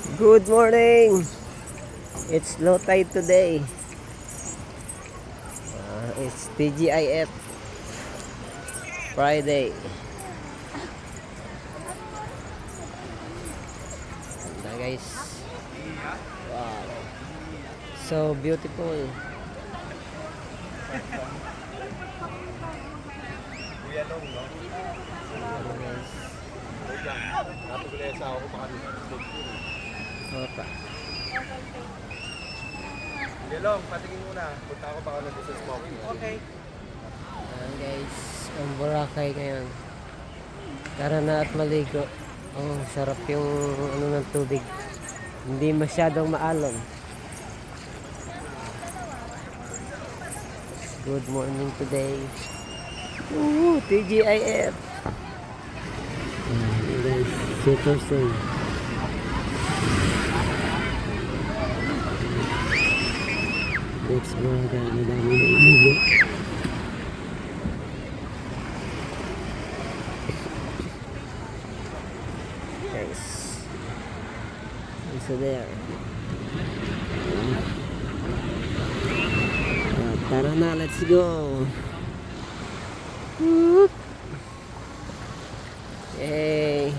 Good morning! It's low tide today. It's TGIF Friday. Ganda guys. Wow. So beautiful. Kuya Long, no? Ano guys? Wait lang. Natugulay sa ako pa kanina. Opa. Kuya Long, patingin muna. Punta ako baka na sa smoking. Okay. Ayan guys, ang Boracay ngayon. Tara na at maligo. Oh, sarap yung ng tubig. Hindi masyadong maalon. Good morning today. Ooh, TGIF. Guys, super soon. Next Boracay, madami na iligo. Guys, so there. Tara na, let's go. Whoop. Yay.